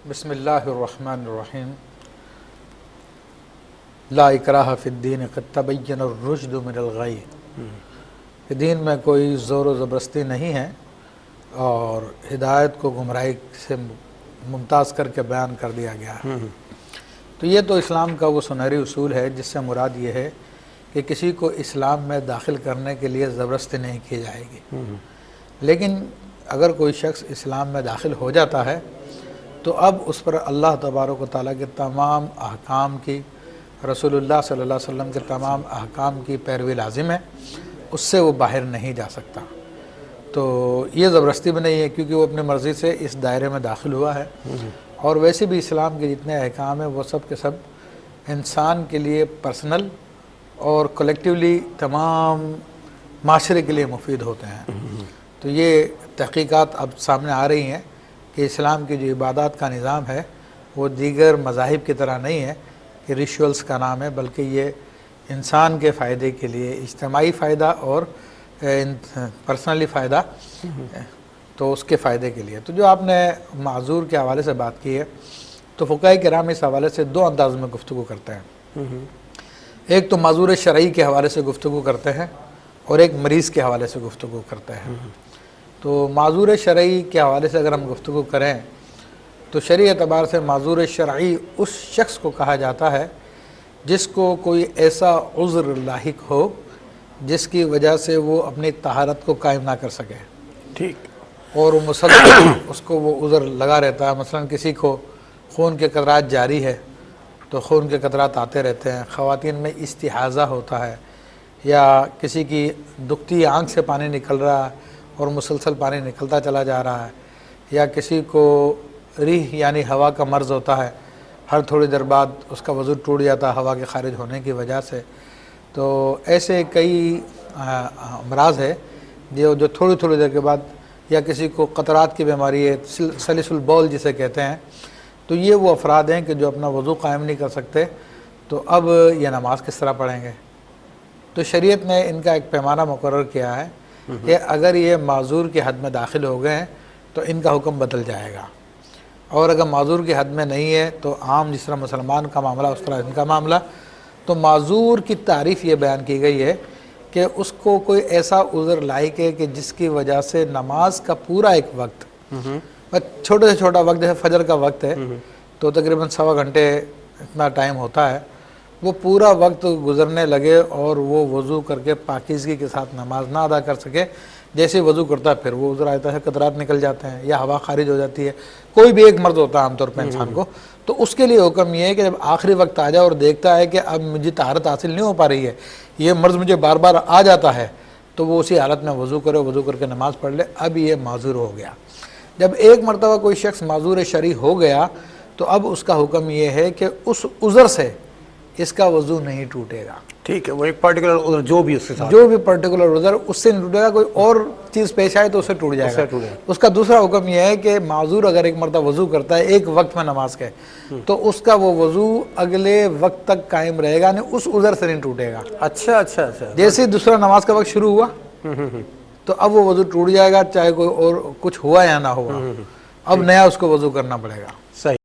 بسم اللہ الرحمن الرحیم لا اکراہ فی الدین قد تبین الرشد من الغی کہ دین میں کوئی زور و زبردستی نہیں ہے اور ہدایت کو گمراہی سے ممتاز کر کے بیان کر دیا گیا ہے۔ تو یہ تو اسلام کا وہ سنہری اصول ہے جس سے مراد یہ ہے کہ کسی کو اسلام میں داخل کرنے کے لیے زبردستی نہیں کی جائے گی، لیکن اگر کوئی شخص اسلام میں داخل ہو جاتا ہے تو اب اس پر اللہ تبارک و تعالیٰ کے تمام احکام کی، رسول اللہ صلی اللہ علیہ وسلم کے تمام احکام کی پیروی لازم ہے، اس سے وہ باہر نہیں جا سکتا۔ تو یہ زبردستی بھی نہیں ہے کیونکہ وہ اپنی مرضی سے اس دائرے میں داخل ہوا ہے، اور ویسے بھی اسلام کے جتنے احکام ہیں وہ سب کے سب انسان کے لیے پرسنل اور کلیکٹیولی تمام معاشرے کے لیے مفید ہوتے ہیں۔ تو یہ تحقیقات اب سامنے آ رہی ہیں کہ اسلام کی جو عبادات کا نظام ہے وہ دیگر مذاہب کی طرح نہیں ہے کہ ریچولز کا نام ہے، بلکہ یہ انسان کے فائدے کے لیے، اجتماعی فائدہ اور پرسنلی فائدہ، تو اس کے فائدے کے لیے۔ تو جو آپ نے معذور کے حوالے سے بات کی ہے تو فقہاء کرام اس حوالے سے دو انداز میں گفتگو کرتے ہیں۔ ایک تو معذور شرعی کے حوالے سے گفتگو کرتے ہیں اور ایک مریض کے حوالے سے گفتگو کرتے ہیں۔ تو معذور شرعی کے حوالے سے اگر ہم گفتگو کریں تو شرعی اعتبار سے معذور شرعی اس شخص کو کہا جاتا ہے جس کو کوئی ایسا عذر لاحق ہو جس کی وجہ سے وہ اپنی طہارت کو قائم نہ کر سکے، ٹھیک، اور وہ مسلسل اس کو وہ عذر لگا رہتا ہے۔ مثلا کسی کو خون کے قطرات جاری ہے تو خون کے قطرات آتے رہتے ہیں، خواتین میں استحاضہ ہوتا ہے، یا کسی کی دکھتی آنکھ سے پانی نکل رہا ہے اور مسلسل پانی نکلتا چلا جا رہا ہے، یا کسی کو ریح یعنی ہوا کا مرض ہوتا ہے، ہر تھوڑی دیر بعد اس کا وضو ٹوٹ جاتا ہے ہوا کے خارج ہونے کی وجہ سے۔ تو ایسے کئی امراض ہے جو تھوڑی تھوڑی دیر کے بعد، یا کسی کو قطرات کی بیماری ہے، سلس البول جسے کہتے ہیں، تو یہ وہ افراد ہیں کہ جو اپنا وضو قائم نہیں کر سکتے، تو اب یہ نماز کس طرح پڑھیں گے؟ تو شریعت نے ان کا ایک پیمانہ مقرر کیا ہے کہ اگر یہ معذور کی حد میں داخل ہو گئے ہیں تو ان کا حکم بدل جائے گا، اور اگر معذور کی حد میں نہیں ہے تو عام جس طرح مسلمان کا معاملہ اس طرح ان کا معاملہ۔ تو معذور کی تعریف یہ بیان کی گئی ہے کہ اس کو کوئی ایسا عذر لاحق ہے کہ جس کی وجہ سے نماز کا پورا ایک وقت، چھوٹے سے چھوٹا وقت جیسے فجر کا وقت ہے تو تقریباً 1.25 گھنٹے اتنا ٹائم ہوتا ہے، وہ پورا وقت گزرنے لگے اور وہ وضو کر کے پاکیزگی کے ساتھ نماز نہ ادا کر سکے۔ جیسے وضو کرتا ہے پھر وہ عذر آتا ہے، قطرات نکل جاتے ہیں یا ہوا خارج ہو جاتی ہے، کوئی بھی ایک مرض ہوتا ہے عام طور پہ انسان کو، تو اس کے لیے حکم یہ ہے کہ جب آخری وقت آ جائے اور دیکھتا ہے کہ اب مجھے طہارت حاصل نہیں ہو پا رہی ہے، یہ مرض مجھے بار بار آ جاتا ہے، تو وہ اسی حالت میں وضو کرے، وضو کر کے نماز پڑھ لے، اب یہ معذور ہو گیا۔ جب ایک مرتبہ کوئی شخص معذور شرعی ہو گیا تو اب اس کا حکم یہ ہے کہ اس عذر سے اس کا وضو نہیں ٹوٹے گا۔ ٹھیک ہے، وہ ایک پرٹیکولر عذر جو بھی اس کے ساتھ، جو بھی پرٹیکولر عذر اس سے نہیں ٹوٹے گا، کوئی اور چیز پیش آئے تو اس سے ٹوٹ جائے گا۔ اس کا دوسرا حکم یہ ہے کہ معذور اگر ایک مرتبہ وضو کرتا ہے ایک وقت میں نماز کے، تو اس کا وہ وضو اگلے وقت تک قائم رہے گا، یعنی اس عذر سے نہیں ٹوٹے گا۔ اچھا اچھا اچھا، جیسے ہی دوسرا نماز کا وقت شروع ہوا تو اب وہ وضو ٹوٹ جائے گا، چاہے کوئی اور کچھ ہوا یا نہ ہوا، اب نیا اس کو وضو کرنا پڑے گا۔ صحیح۔